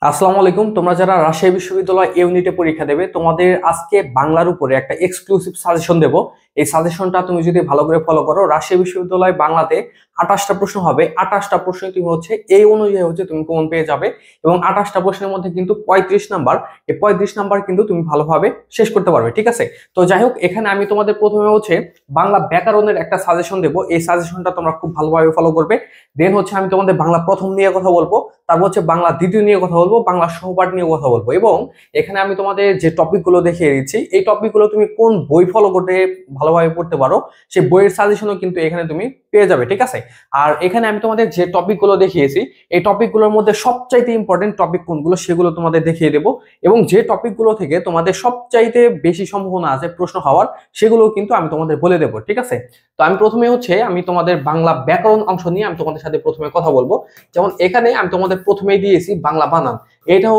আসসালামু আলাইকুম। তোমরা যারা রাজশাহী বিশ্ববিদ্যালয় ইউনিটে পরীক্ষা দেবে, তোমাদের আজকে বাংলার উপরে একটা এক্সক্লুসিভ সাজেশন দেব। এই সাজেশনটা তুমি যদি ভালো করে ফলো করো, রাজশাহী বিশ্ববিদ্যালয় বাংলাতে 28টা প্রশ্ন হবে। 28টা প্রশ্ন তুমি এই অনুযায়ী তুমি কমন পেয়ে যাবে। এবং 28টা প্রশ্নের মধ্যে কিন্তু 35 নাম্বার, এই 35 নাম্বার কিন্তু তুমি ভালোভাবে শেষ করতে পারবে। ঠিক আছে? তো যাই হোক, এখানে আমি তোমাদের প্রথমে বাংলা ব্যাকরণের একটা সাজেশন দেব। এই সাজেশনটা তোমরা খুব ভালোভাবে ফলো করবে। দেন আমি তোমাদের বাংলা প্রথম নিয়ে কথা বলবো, তারপর বাংলা দ্বিতীয় নিয়ে কথা বলবো, বাংলা সহপাঠ নিয়ে কথা বলবো। এবং এখানে আমি তোমাদের যে টপিকগুলো দেখিয়ে দিচ্ছি, এই টপিকগুলো তুমি কোন বই ফলো করতে ভালোভাবে পড়তে পারো, সেই বইয়ের সাজেশনও কিন্তু এখানে তুমি পেয়ে যাবে। ঠিক আছে? আর এখানে আমি তোমাদের যে টপিকগুলো দেখিয়েছি, এই টপিকগুলোর মধ্যে সবচাইতে ইম্পর্টেন্ট টপিক কোনগুলো সেগুলো তোমাদের দেখিয়ে দেবো। এবং যে টপিকগুলো থেকে তোমাদের সবচাইতে বেশি সম্ভাবনা আছে প্রশ্ন হওয়ার, সেগুলো কিন্তু আমি তোমাদের বলে দেবো। ঠিক আছে? তো আমি প্রথমে আমি তোমাদের বাংলা ব্যাকরণ অংশ নিয়ে আমি তোমাদের সাথে প্রথমে কথা বলবো। যেমন এখানে আমি তোমাদের প্রথমেই দিয়েছি বাংলা বানান। এটা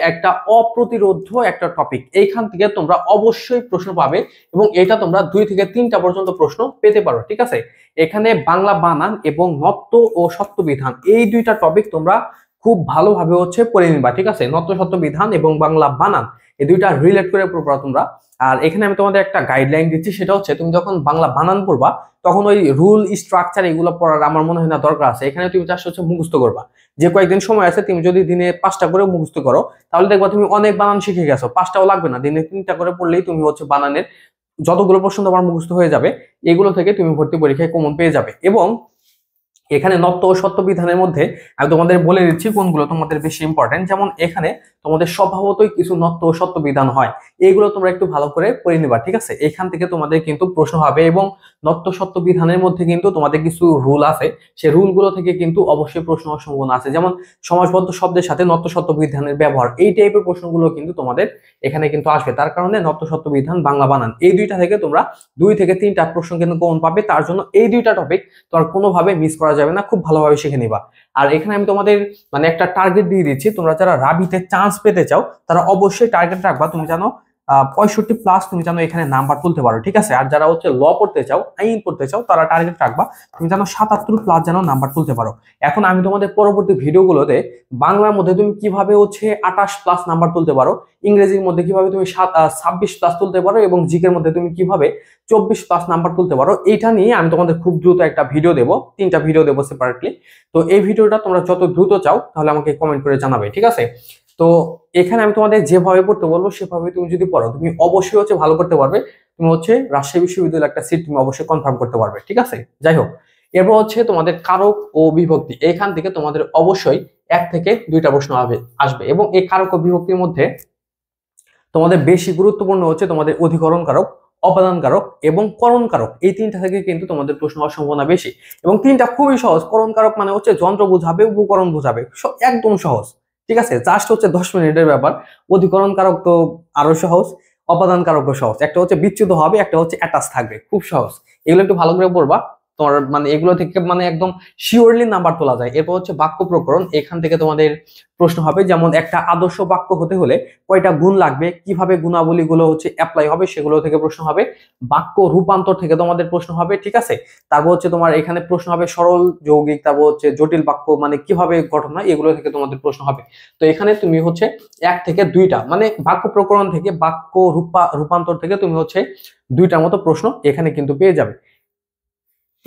একটা অপ্রতিরোধ্য একটা টপিক। এইখান থেকে তোমরা অবশ্যই প্রশ্ন পাবে এবং এটা তোমরা 2 থেকে 3টা পর্যন্ত প্রশ্ন পেতে পারো। ঠিক আছে? এখানে বাংলা বানান এবং নত্ব ও সত্য বিধান, এই দুইটা টপিক তোমরা খুব ভালোভাবে পড়ে নিবা। ঠিক আছে? নত্ব সত্য বিধান এবং বাংলা বানান, এই দুইটা রিলেট করে পড়বা তোমরা। আর এখানে আমি তোমাদের একটা গাইডলাইন দিচ্ছি, সেটা তুমি যখন বাংলা বানান পড়বা, তখন ওই রুল স্ট্রাকচার এগুলো পড়ার আমার মনে হয় না দরকার আছে। এখানে তুমি জাস্ট মুখস্থ করবা। যে কয়েকদিন সময় আছে, তুমি যদি দিনে 5টা করে মুখস্থ করো, তাহলে দেখবা তুমি অনেক বানান শিখে গেছো। 5টাও লাগবে না, দিনে 3টা করে পড়লেই তুমি বানানের যতগুলো প্রশ্ন তোমার মুখস্থ হয়ে যাবে, এগুলো থেকে তুমি ভর্তি পরীক্ষায় কমন পেয়ে যাবে। এবং এখানে নত্ব ও সত্য বিধানের মধ্যে আমি তোমাদের বলে দিচ্ছি কোনগুলো তোমাদের বেশি ইম্পর্টেন্ট। যেমন এখানে তোমাদের স্বভাবতই কিছু নত্ব ও সত্য বিধান হয়, এইগুলো তোমরা একটু ভালো করে পড়ে নিবা। ঠিক আছে? এখান থেকে তোমাদের কিন্তু প্রশ্ন হবে। এবং নত্ব সত্য বিধানের মধ্যে কিন্তু তোমাদের কিছু রুল আছে, সেই রুলগুলো থেকে কিন্তু অবশ্যই প্রশ্ন হওয়ার সম্ভাবনা আছে। যেমন সমাসবদ্ধ শব্দের সাথে নত্ব সত্য বিধানের ব্যবহার, এই টাইপের প্রশ্নগুলো কিন্তু তোমাদের এখানে কিন্তু আসবে। তার কারণে নত্ব সত্য বিধান, বাংলা বানান, এই দুইটা থেকে তোমরা 2 থেকে 3টা প্রশ্ন কিন্তু কমন পাবে। তার জন্য এই দুইটা টপিক তোমার কোনোভাবে মিস করা যাবে না, খুব ভালোভাবে শিখে নিবা। আর এখানে আমি তোমাদের একটা টার্গেট দিয়ে দিচ্ছি। তোমরা যারা রাবিতে চান্স পেতে চাও, তারা অবশ্যই টার্গেট রাখবা। তুমি জানো 65+ তুমি জানো এখানে নাম্বার তুলতে পারো। ঠিক আছে? আর যারা ল পড়তে চাও, আইন পড়তে চাও, তারা টার্গেট রাখবা তুমি জানো 77+ যেন নাম্বার তুলতে পারো। এখন আমি তোমাদের পরবর্তী ভিডিওগুলোতে বাংলার মধ্যে তুমি কিভাবে 28+ নাম্বার তুলতে পারো, ইংরেজির মধ্যে কিভাবে তুমি 26+ তুলতে পারো, এবং জিকের মধ্যে তুমি কিভাবে 24+ নাম্বার তুলতে পারো, এইটা নিয়ে আমি তোমাদের খুব দ্রুত একটা ভিডিও দেবো, 3টা ভিডিও দেবো সেপারেটলি। তো এই ভিডিওটা তোমরা যত দ্রুত চাও তাহলে আমাকে কমেন্ট করে জানাবে। ঠিক আছে? তো এখানে আমি তোমাদের যেভাবে পড়তে বলবো সেভাবে তুমি যদি পড়ো, তুমি অবশ্যই ভালো করতে পারবে। তুমি রাজশাহী বিশ্ববিদ্যালয়ের একটা সিট তুমি অবশ্যই কনফার্ম করতে পারবে। ঠিক আছে? যাই হোক, এরপর তোমাদের কারক ও বিভক্তি। এখান থেকে তোমাদের অবশ্যই 1 থেকে 2টা প্রশ্ন আসবে। এবং এই কারক ও বিভক্তির মধ্যে তোমাদের বেশি গুরুত্বপূর্ণ তোমাদের অধিকরণ কারক, অপাদান কারক এবং করণ কারক। এই 3টা থেকে কিন্তু তোমাদের প্রশ্ন হওয়ার সম্ভাবনা বেশি। এবং 3টা খুবই সহজ। করণ কারক মানে যন্ত্র বোঝাবে, উপকরণ বোঝাবে, একদম সহজ। ঠিক আছে? জাস্ট 10 মিনিটের ব্যাপার। অধিকরণ কারক তো আরো সহজ, অপাদান কারকও সহজ। একটা বিচ্যুত হবে, একটা অ্যাটাচ থাকবে, খুব সহজ। এগুলো একটু ভালো করে পড়বা। তোমার এগুলো থেকে একদম শিওরলি নাম্বার তোলা যায়। এরপর বাক্য প্রকরণ। এখান থেকে তোমাদের প্রশ্ন হবে, যেমন একটা আদর্শ বাক্য হতে হলে কয়টা গুণ লাগবে, কিভাবে গুণাবলীগুলো অ্যাপ্লাই হবে, সেগুলো থেকে প্রশ্ন হবে। বাক্য রূপান্তর থেকে তোমাদের প্রশ্ন হবে। ঠিক আছে? তারপর তোমার এখানে প্রশ্ন হবে সরল, যৌগিক, তারপর জটিল বাক্য কিভাবে গঠন হয়, এগুলো থেকে তোমাদের প্রশ্ন হবে। তো এখানে তুমি 1 থেকে 2টা বাক্য প্রকরণ থেকে, বাক্য রূপান্তর থেকে তুমি 2টার মতো প্রশ্ন এখানে কিন্তু পেয়ে যাবে।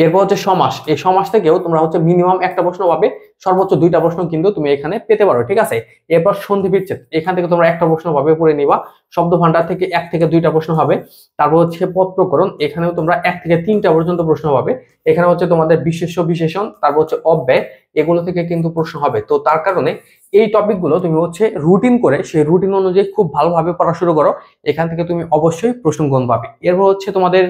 এরপর সমাস। এই সমাস থেকেও তোমরা মিনিমাম একটা প্রশ্ন পাবে, সর্বোচ্চ 2টা প্রশ্ন কিন্তু তুমি এখানে পেতে পারো। ঠিক আছে? এরপর সন্ধি বিচ্ছেদ। এখান থেকে তোমরা একটা প্রশ্ন পাবে, পড়ে নিবা। শব্দ ভান্ডার থেকে 1 থেকে 2টা প্রশ্ন হবে। তারপর পদ প্রকরণ। এখানেও তোমরা 1 থেকে 3টা পর্যন্ত প্রশ্ন পাবে। এখানে তোমাদের বিশেষ্য, বিশেষণ, তারপর অব্যয়, এগুলো থেকে কিন্তু প্রশ্ন হবে। তো তার কারণে এই টপিকগুলো তুমি রুটিন করে, সেই রুটিন অনুযায়ী খুব ভালোভাবে পড়া শুরু করো। এখান থেকে তুমি অবশ্যই প্রশ্ন গ্রহণ পাবে। এরপর তোমাদের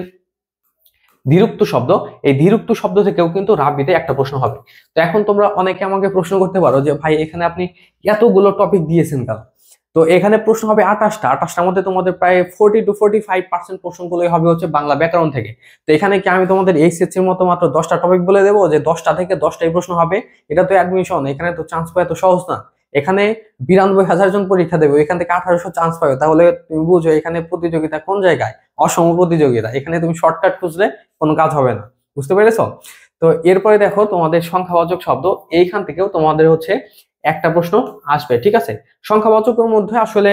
দ্বিরুক্ত শব্দ। এই দ্বিরুক্ত শব্দ থেকেও কিন্তু রাবিতে একটা প্রশ্ন হবে। তো এখন তোমরা অনেকে আমাকে প্রশ্ন করতে পারো যে ভাই, এখানে আপনি এতগুলো টপিক দিয়েছেন কেন? তো এখানে প্রশ্ন হবে 28টার মধ্যে তোমাদের প্রায় 40 to 45% প্রশ্নগুলোই হবে বাংলা ব্যাকরণ থেকে। তো এখানে কি আমি তোমাদের এইচএসসির মতো মাত্র 10টা টপিক বলে দেবো যে 10টা থেকে 10টাই প্রশ্ন হবে? এটা তো অ্যাডমিশন, এখানে তো চান্স পাওয়া এত সহজ না। এখানে 92,000 জন পরীক্ষা দেবে, এখান থেকে 1800 চান্স পাবে। তাহলে তুমি বুঝো এখানে প্রতিযোগিতা কোন জায়গায়, অসম প্রতিযোগিতা। এখানে তুমি শর্টকাট খুঁজলে কোনো কাজ হবে না। বুঝতে পেরেছো? তো এরপরে দেখো তোমাদের সংখ্যাবাচক শব্দ। এইখান থেকেও তোমাদের একটা প্রশ্ন আসবে, ঠিক আছে। সংখ্যাবাচকের মধ্যে আসলে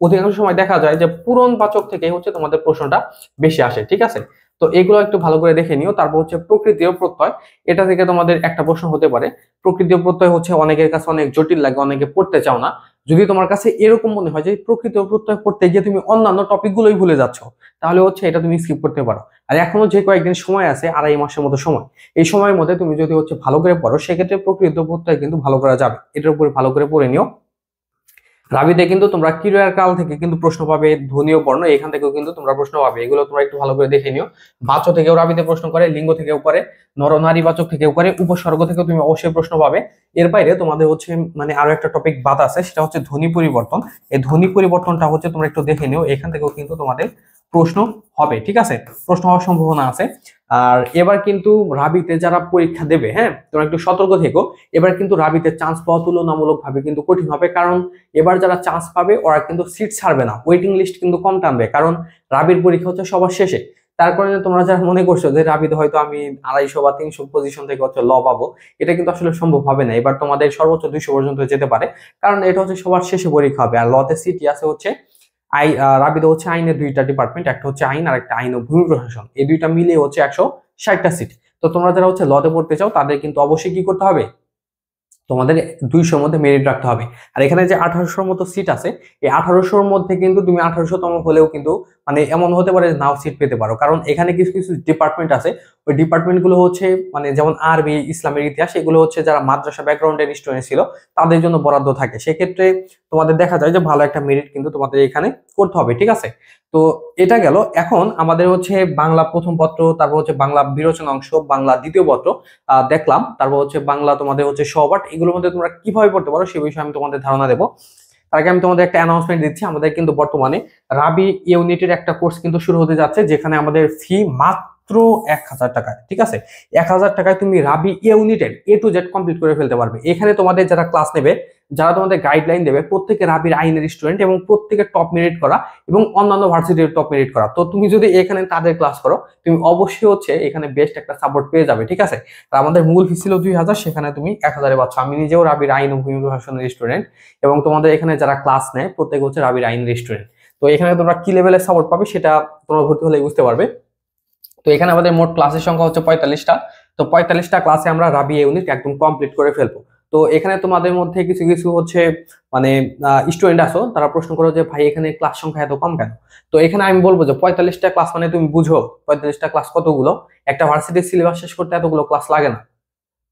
অধিকাংশ সময় দেখা যায় যে পূরণবাচক থেকে হচ্ছে তোমাদের প্রশ্নটা বেশি আসে, ঠিক আছে। তো এগুলো একটু ভালো করে দেখে নিও। তারপর হচ্ছে প্রকৃতি ও প্রত্যয়, এটা থেকে তোমাদের একটা প্রশ্ন হতে পারে। প্রকৃতি ও প্রত্যয় হচ্ছে অনেকের কাছে অনেক জটিল লাগে, অনেকে পড়তে চাও না। যদি তোমার কাছে এরকম মনে হয় যে প্রকৃতি ও প্রত্যয় পড়তে গিয়ে তুমি অন্যান্য টপিক গুলোই ভুলে যাচ্ছ, তাহলে হচ্ছে এটা তুমি স্কিপ করতে পারো। আর এখনো যে কয়েকদিন সময় আছে, 2.5 মাসের মতো সময়, এই সময়ের মধ্যে তুমি যদি হচ্ছে ভালো করে পড়ো, সেক্ষেত্রে প্রকৃতি ও প্রত্যয় কিন্তু ভালো করা যাবে। এটার উপরে ভালো করে পড়ে নিও। রাবিতে কিন্তু তোমরা ক্রিয়ার কাল থেকে কিন্তু প্রশ্ন পাবে, ধ্বনি ও বর্ণ এখান থেকেও কিন্তু তোমরা প্রশ্ন পাবে, এগুলো তোমরা একটু ভালো করে দেখে নিও। বাচ্য থেকেও রাবিতে প্রশ্ন করে, লিঙ্গ থেকেও করে, নর নারী বাচক থেকেও করে, উপসর্গ থেকেও তুমি অবশ্যই প্রশ্ন পাবে। এর বাইরে তোমাদের হচ্ছে মানে আরো একটা টপিক বাদ আছে, সেটা হচ্ছে ধ্বনি পরিবর্তন। এই ধ্বনি পরিবর্তনটা হচ্ছে তোমরা একটু দেখে নিও, এখান থেকেও কিন্তু তোমাদের প্রশ্ন হবে, ঠিক আছে, প্রশ্ন হওয়ার সম্ভাবনা আছে। আর এবার কিন্তু রাবিতে যারা পরীক্ষা দেবে, হ্যাঁ, তোমরা একটু সতর্ক থেকো। এবার কিন্তু রাবিতে চান্স পাওয়া তুলনামূলকভাবে কিন্তু কঠিন হবে, কারণ এবার যারা চান্স পাবে ওরা কিন্তু সিট ছাড়বে না, ওয়েটিং লিস্ট কিন্তু কম টানবে, কারণ রাবির পরীক্ষা হচ্ছে সবার শেষে। তার কারণে তোমরা যারা মনে করছো যে রাবিতে হয়তো আমি 250 বা 300 পজিশন থেকে হচ্ছে ল পাবো, এটা কিন্তু আসলে সম্ভব হবে না। এবার তোমাদের সর্বোচ্চ 200 পর্যন্ত যেতে পারে, কারণ এটা হচ্ছে সবার শেষে পরীক্ষা হবে। আর লতে সিটি আছে হচ্ছে রাবিতে হচ্ছে আইনের 2টা ডিপার্টমেন্ট, একটা হচ্ছে আইন আর একটা আইন ও ভূমি প্রশাসন, এই 2টা মিলিয়ে হচ্ছে 160টা সিট। তো তোমরা যারা হচ্ছে লতে পড়তে চাও তাদের কিন্তু অবশ্যই কি করতে হবে, তোমাদের 200-র মধ্যে মেরিট রাখতে হবে। আর এখানে যে 1800-র মতো সিট আছে, এই 1800-র মধ্যে কিন্তু তুমি 1800তম হলেও কিন্তু মানে এমন হতে পারে নাও সিট পেতে পারো, কারণ এখানে কিছু কিছু ডিপার্টমেন্ট আছে, ওই ডিপার্টমেন্ট গুলো হচ্ছে মানে যেমন আরবি, ইসলামের ইতিহাস, এগুলো হচ্ছে যারা মাদ্রাসা ব্যাকগ্রাউন্ডের স্টুডেন্ট ছিল তাদের জন্য বরাদ্দ থাকে। সেক্ষেত্রে তোমাদের দেখা যায় যে ভালো একটা মেরিট কিন্তু তোমাদের এখানে করতে হবে, ঠিক আছে। তো এটা গেল। এখন আমাদের হচ্ছে বাংলা প্রথম পত্র, তারপর হচ্ছে বাংলা বিরোচন অংশ, বাংলা দ্বিতীয় পত্র দেখলাম, তারপর হচ্ছে বাংলা তোমাদের হচ্ছে সহপাঠ, এগুলোর মধ্যে তোমরা কিভাবে পড়তে পারো সে বিষয়ে আমি তোমাদের ধারণা দেবো। তার আগে আমি তোমাদের একটা অ্যানাউন্সমেন্ট দিচ্ছি, আমাদের কিন্তু বর্তমানে রাবি ইউনিটের একটা কোর্স কিন্তু শুরু হতে যাচ্ছে, যেখানে আমাদের ফি মাত্র 1000 টাকায়, ঠিক আছে। 1000 টাকায় তুমি রাবি ইউনিটের A to Z কমপ্লিট করে ফেলতে পারবে। এখানে তোমাদের যারা ক্লাস নেবে, যারা তোমাদের গাইডলাইন দেবে, প্রত্যেকে রাবির আইনের স্টুডেন্ট এবং প্রত্যেকে টপ মেরিট করা এবং অন্যান্য ভার্সিটির টপ মেরিট করা। তো তুমি যদি এখানে তাদের ক্লাস করো, তুমি অবশ্যই হচ্ছে এখানে বেস্ট একটা সাপোর্ট পেয়ে যাবে, ঠিক আছে। আর আমাদের মূল ফি ছিল 2000, সেখানে তুমি 1000-এ পাচ্ছ। আমি নিজেও রাবির আইন ও ভূমি প্রশাসনের স্টুডেন্ট, এবং তোমাদের এখানে যারা ক্লাস নেয় প্রত্যেকে হচ্ছে রাবির আইনের স্টুডেন্ট। তো এখানে তোমরা কি লেভেলের সাপোর্ট পাবে সেটা তোমরা ভর্তি হলে বুঝতে পারবে। তো এখানে আমাদের মোট ক্লাসের সংখ্যা হচ্ছে 45টা। তো 45টা ক্লাসে আমরা রাবি ইউনিট একদম কমপ্লিট করে ফেলবো। তো এখানে তোমাদের মধ্যে কিছু কিছু হচ্ছে মানে স্টুডেন্ট আছো, তারা প্রশ্ন করো যে ভাই এখানে ক্লাস সংখ্যা এত কম কেন। তো এখানে আমি বলবো যে 45টা ক্লাস মানে তুমি বুঝো 45টা ক্লাস কতগুলো। একটা ভার্সিটির সিলেবাস শেষ করতে এতগুলো ক্লাস লাগে না।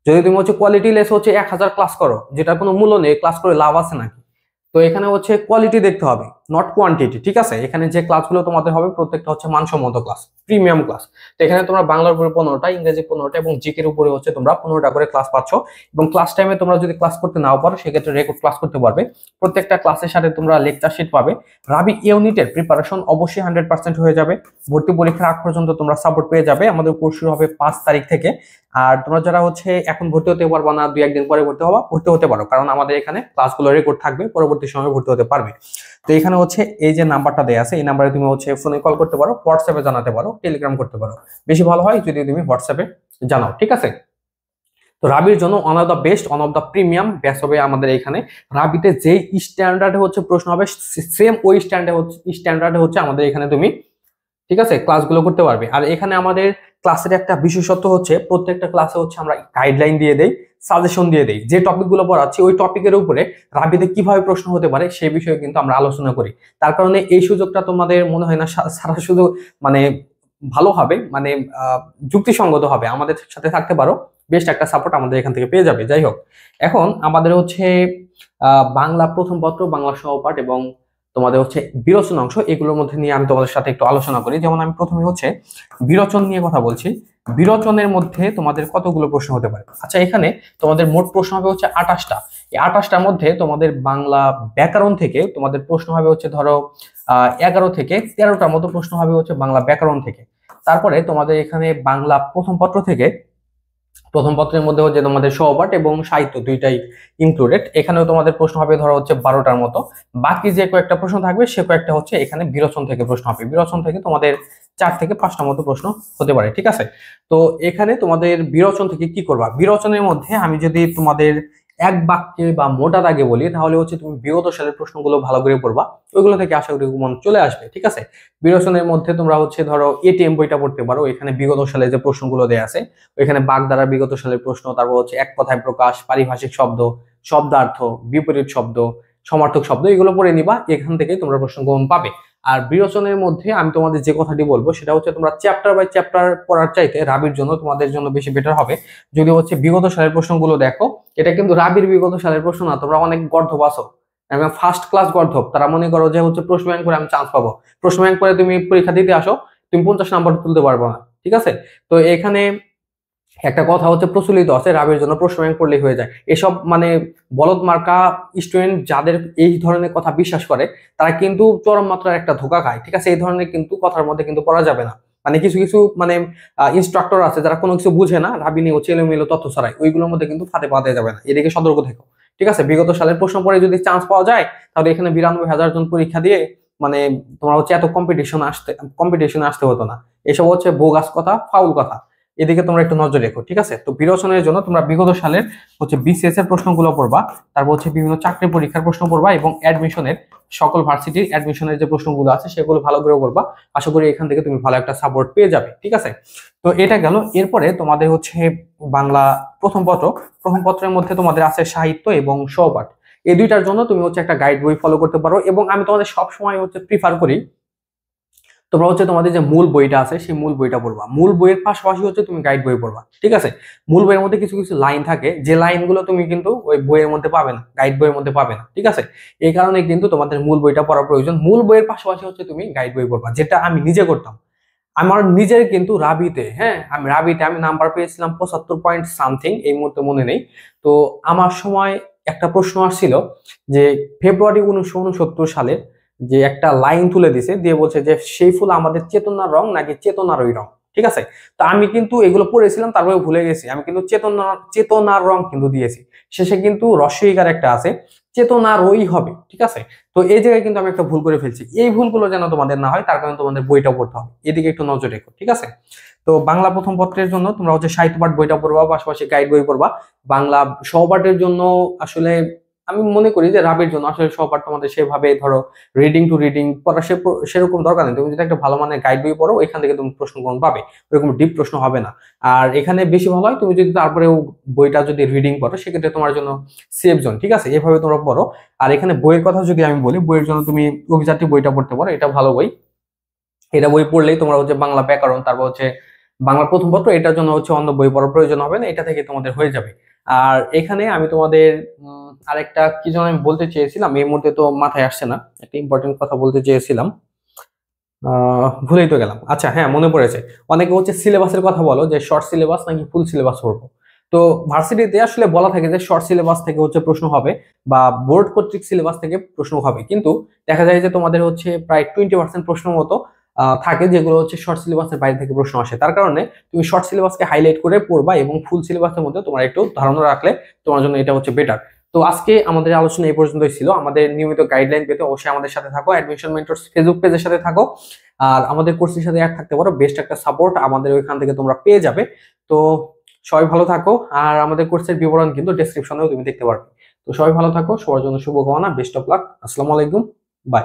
যদি তুমি হচ্ছে কোয়ালিটি লেস হচ্ছে 1000 ক্লাস করো, যেটা কোনো মূল্য নেই, ক্লাস করে লাভ আছে নাকি? তো এখানে হচ্ছে কোয়ালিটি দেখতে হবে, নট কোয়ান্টিটি, ঠিক আছে। এখানে যে ক্লাসগুলো তোমাদের হবে প্রত্যেকটা হচ্ছে মানসম্মত ক্লাস, প্রিমিয়াম ক্লাস। তো এখানে তোমরা বাংলার উপরে 15টা, ইংরেজি 15টা এবং জিকের উপরে হচ্ছে তোমরা 15টা করে ক্লাস পাচ্ছ। এবং ক্লাস টাইমে তোমরা যদি ক্লাস করতে নাও পারো, সেক্ষেত্রে রেকর্ড ক্লাস করতে পারবে। প্রত্যেকটা ক্লাসের সাথে তোমরা লেকচার শিট পাবে। রাবি ইউনিটের প্রিপারেশন অবশ্যই 100% হয়ে যাবে। ভর্তি পরীক্ষার আগ পর্যন্ত তোমরা সাপোর্ট পেয়ে যাবে। আমাদের কোর্স শুরু হবে 5 তারিখ থেকে। আর তোমরা যারা হচ্ছে এখন ভর্তি হতে পারবা না, 2-1 দিন পরে ভর্তি হতে পারো, কারণ আমাদের এখানে ক্লাসগুলো রেকর্ড থাকবে, পরবর্তী সময় ভর্তি হতে পারবে। তো এখানে হচ্ছে এই যে নাম্বারটা দেয়া আছে, এই নাম্বারে তুমি হচ্ছে ফোনে কল করতে পারো, হোয়াটসঅ্যাপে জানাতে পারো, টেলিগ্রাম করতে পারো। বেশি ভালো হয় যদি তুমি হোয়াটসঅ্যাপে জানাও, ঠিক আছে। তো রাবির জন্য one of the best, one of the premium batch হবে আমাদের এখানে। রাবিতে যেই স্ট্যান্ডার্ডে হচ্ছে প্রশ্ন হবে, সেম ওই স্ট্যান্ডার্ডে হচ্ছে আমাদের এখানে তুমি, ঠিক আছে, ক্লাসগুলো করতে পারবে। আর এখানে আমাদের ক্লাসের একটা বিশেষত্ব হচ্ছে প্রত্যেকটা ক্লাসে হচ্ছে আমরা গাইডলাইন দিয়ে দেই, সাজেশন দিয়ে দেই। যে টপিকগুলো পড়াচ্ছি ওই টপিকের উপরে রাবিতে কিভাবে প্রশ্ন হতে পারে সেই বিষয়ে কিন্তু আমরা আলোচনা করি। তার কারণে এই সুযোগটা তোমাদের মনে হয় না সারা শুধু মানে ভালো হবে, মানে যুক্তিসঙ্গত হবে, আমাদের সাথে থাকতে পারো, বেস্ট একটা সাপোর্ট আমাদের এখান থেকে পেয়ে যাবে। যাই হোক, এখন আমাদের হচ্ছে বাংলা প্রথম পত্র, বাংলা সহপাঠ এবং তোমাদের হচ্ছে বিরোচন অংশ, এগুলোর মধ্যে নিয়ে আমি তোমাদের সাথে একটু আলোচনা করি। যেমন আমি প্রথমে হচ্ছে বিরোচন নিয়ে কথা বলছি। বিরোচনের মধ্যে তোমাদের কতগুলো প্রশ্ন হতে পারে? আচ্ছা, এখানে তোমাদের মোট প্রশ্ন হবে হচ্ছে 28টা। এই 28টার মধ্যে তোমাদের বাংলা ব্যাকরণ থেকে তোমাদের প্রশ্ন হবে হচ্ছে ধরো 11 থেকে 13টার মতো প্রশ্ন হবে হচ্ছে বাংলা ব্যাকরণ থেকে। তারপরে তোমাদের এখানে বাংলা প্রথম পত্র থেকে, প্রথম পত্রের মধ্যে হচ্ছে তোমাদের সহপাঠ এবং সাহিত্য দুইটাই ইনক্লুডেড, এখানেও তোমাদের প্রশ্ন হবে ধরো হচ্ছে 12টার মতো। বাকি যে কয়েকটা প্রশ্ন থাকবে সে কয়েকটা হচ্ছে এখানে বিরোচন থেকে প্রশ্ন হবে। বিরোচন থেকে তোমাদের 4 থেকে 5টা মতো প্রশ্ন হতে পারে, ঠিক আছে। তো এখানে তোমাদের বিরোচন থেকে কি করবা? বিরোচনের মধ্যে আমি যদি তোমাদের এক বাক্যে বা মোটা দাগে বলি, তাহলে হচ্ছে তুমি বিগত সালের প্রশ্নগুলো ভালো করে পড়বা, ওইগুলো থেকে আশা করি মনে চলে আসবে। ঠিক আছে, বিরোচনের মধ্যে তোমরা হচ্ছে ধরো এটিএম বইটা পড়তে পারো, এখানে বিগত সালে যে প্রশ্নগুলো দেয়া আছে, ওইখানে বাগধারা বিগত সালের প্রশ্ন, তারপর হচ্ছে এক কথায় প্রকাশ, পারিভাষিক শব্দ, শব্দার্থ, বিপরীত শব্দ, সমার্থক শব্দ, এগুলো পড়ে নিবা, এখান থেকে তোমরা প্রশ্নগ্রহণ পাবে। আর বিরোচনের মধ্যে আমি তোমাদের যে কথাটি বলবো সেটা হচ্ছে তোমরা চ্যাপ্টার বাই চ্যাপ্টার পড়ার চাইতে রাবির জন্য তোমাদের জন্য বেশি বেটার হবে যদি হচ্ছে বিগত সালের প্রশ্নগুলো দেখো। এটা কিন্তু রাবির বিগত সালের প্রশ্ন না, তোমরা অনেক গর্ধব আছো, আমি ফার্স্ট ক্লাস গর্ধব, তারা মনে করো যে হচ্ছে প্রশ্ন ব্যাংক করে আমি চান্স পাবো, প্রশ্ন ব্যাংক করে তুমি পরীক্ষা দিতে আসো, তুমি 50 নাম্বার তুলতে পারবো না। ঠিক আছে, তো এখানে একটা কথা হচ্ছে প্রচলিত আছে, রাবির জন্য প্রশ্ন ব্যাংক পড়লেই হয়ে যায়, এসব মানে বলদ মার্কা স্টুডেন্ট যাদের এই ধরনের কথা বিশ্বাস করে তারা কিন্তু চরম মাত্রার একটা ধোঁকা খায়। ঠিক আছে, এই ধরনের কিন্তু কথার মধ্যে কিন্তু পড়া যাবে না। মানে কিছু কিছু মানে ইনস্ট্রাক্টর আছে যারা কোনো কিছু বুঝে না, রাবি নিয়ে এলোমেলো তথ্য ছড়ায়, ওইগুলোর মধ্যে কিন্তু ফাঁদে পাওয়া যাবে না, এদিকে সতর্ক থেকো। ঠিক আছে, বিগত সালের প্রশ্ন পড়ে যদি চান্স পাওয়া যায়, তাহলে এখানে 92,000 জন পরীক্ষা দিয়ে মানে তোমার হচ্ছে এত কম্পিটিশনে আসতে হতো না। এসব হচ্ছে বোগাস কথা, ফাউল কথা, এদিকে তোমরা একটু নজর রেখো। ঠিক আছে, তো বিরোচনের জন্য তোমরা বিগত সালের হচ্ছে বিসিএস এর প্রশ্নগুলো পড়বা, তারপর হচ্ছে বিভিন্ন চাকরি পরীক্ষার প্রশ্ন পড়বা, এবং অ্যাডমিশনের সকল ভার্সিটির অ্যাডমিশনের যে প্রশ্নগুলো আছে সেগুলো ভালো করে পড়বা। আশা করি এখান থেকে তুমি ভালো একটা সাপোর্ট পেয়ে যাবে। ঠিক আছে, তো এটা গেল। এরপরে তোমাদের হচ্ছে বাংলা প্রথম পত্রের মধ্যে তোমাদের আছে সাহিত্য এবং সহপাঠ, এই দুইটার জন্য তুমি হচ্ছে একটা গাইড বই ফলো করতে পারো, এবং আমি তোমাদের সব সময় হচ্ছে প্রিফার করি তোমরা হচ্ছে তোমাদের যে মূল বইটা আছে সেই মূল বইটা পড়বা, মূল বইয়ের পাশাপাশি হচ্ছে তুমি গাইড বই পড়বা। ঠিক আছে, মূল বইয়ের মধ্যে কিছু কিছু লাইন থাকে যে লাইনগুলো তুমি কিন্তু ওই বইয়ের মধ্যে পাবে না, গাইড বইয়ের মধ্যে পাবে না। ঠিক আছে, এই কারণে কিন্তু তোমাদের মূল বইটা পড়া প্রয়োজন, মূল বইয়ের পাশাপাশি হচ্ছে তুমি গাইড বই পড়বা, যেটা আমি নিজে করতাম। আমার নিজের কিন্তু রাবিতে, হ্যাঁ আমি রাবিতে আমি নাম্বার পেয়েছিলাম 75 পয়েন্ট সামথিং, এই মুহূর্তে মনে নেই। তো আমার সময় একটা প্রশ্ন আসছিল যে ফেব্রুয়ারি 1969 সালে যে একটা লাইন তুলে দিছে, দিয়ে বলছে যে সেই ফুল আমাদের চেতনার রং নাকি চেতনারই রং। ঠিক আছে, তো আমি কিন্তু এগুলো পড়েছিলাম তারপরে ভুলে গেছি, আমি কিন্তু চেতনার রং কিন্তু দিয়েছি, শেষে কিন্তু রস্বইকার একটা আছে, চেতনারই হবে। ঠিক আছে, তো এই জায়গায় কিন্তু আমি একটা ভুল করে ফেলছি, এই ভুলগুলো যেন তোমাদের না হয় তার কারণে তোমাদের বইটা পড়তে হবে, এদিকে একটু নজর রেখো। ঠিক আছে, তো বাংলা প্রথম পত্রের জন্য তোমরা হচ্ছে সাহিত্য পাঠ বইটা পড়বা, পাশাপাশি গাইড বই পড়বা। বাংলা সহপাঠের জন্য আসলে আমি মনে করি যে রাবির জন্য আসলে সহপাঠ তোমাদের সেভাবে ধরো রিডিং টু রিডিং পড়া সেরকম দরকার নেই, তুমি যদি একটা ভালো মানের গাইড বই পড়ো এখান থেকে তুমি প্রশ্নগ্রহণ পাবে, ওরকম ডিপ প্রশ্ন হবে না। আর এখানে বেশি ভালো হয় তুমি যদি তারপরেও বইটা যদি রিডিং পড়ো, সেক্ষেত্রে তোমার জন্য সেফ জোন। ঠিক আছে, এভাবে তোমরা পড়ো। আর এখানে বইয়ের কথা যদি আমি বলি, বইয়ের জন্য তুমি অভিযাত্রী বইটা পড়তে পারো, এটা ভালো বই, এটা বই পড়লেই তোমরা হচ্ছে বাংলা ব্যাকরণ, তারপর হচ্ছে বাংলা প্রথম পত্র, এটার জন্য হচ্ছে অন্য বই পড়ার প্রয়োজন হবে না, এটা থেকে তোমাদের হয়ে যাবে। আর এখানে আমি তোমাদের আরেকটা কি যেন আমি বলতে চেয়েছিলাম, এই মুহূর্তে তো মাথায় আসছে না, একটা ইম্পর্টেন্ট কথা বলতে চেয়েছিলাম, ভুলেই তো গেলাম। আচ্ছা হ্যাঁ, মনে পড়েছে, অনেকে হচ্ছে সিলেবাসের কথা বলো যে শর্ট সিলেবাস নাকি ফুল সিলেবাস পড়বো। তো ভার্সিটিতে আসলে বলা থাকে যে শর্ট সিলেবাস থেকে হচ্ছে প্রশ্ন হবে বা বোর্ড কর্তৃক সিলেবাস থেকে প্রশ্ন হবে, কিন্তু দেখা যায় যে তোমাদের হচ্ছে প্রায় 20% প্রশ্ন মতো থাকে যেগুলো হচ্ছে শর্ট সিলেবাসের বাইরে থেকে প্রশ্ন আসে, তার কারণে তুমি শর্ট সিলেবাসকে হাইলাইট করে পড়বা, এবং ফুল সিলেবাসের মধ্যে তোমার একটু ধারণা রাখলে তোমার জন্য এটা হচ্ছে বেটার। তো আজকে আমাদের আলোচনা এই পর্যন্তই ছিল। আমাদের নিয়মিত গাইডলাইন পেতে অবশ্যই আমাদের সাথে থাকো, অ্যাডমিশন মেন্টরস ফেসবুক পেজের সাথে থাকো, আর আমাদের কোর্সের সাথে অ্যাড থাকতে পারো, বেস্ট একটা সাপোর্ট আমাদের ওইখান থেকে তোমরা পেয়ে যাবে। তো সবাই ভালো থাকো, আর আমাদের কোর্সের বিবরণ কিন্তু ডেসক্রিপশনেও তুমি দেখতে পারবে। তো সবাই ভালো থাকো, সবার জন্য শুভকামনা, বেস্ট অফ লাক, আসসালামু আলাইকুম, বাই।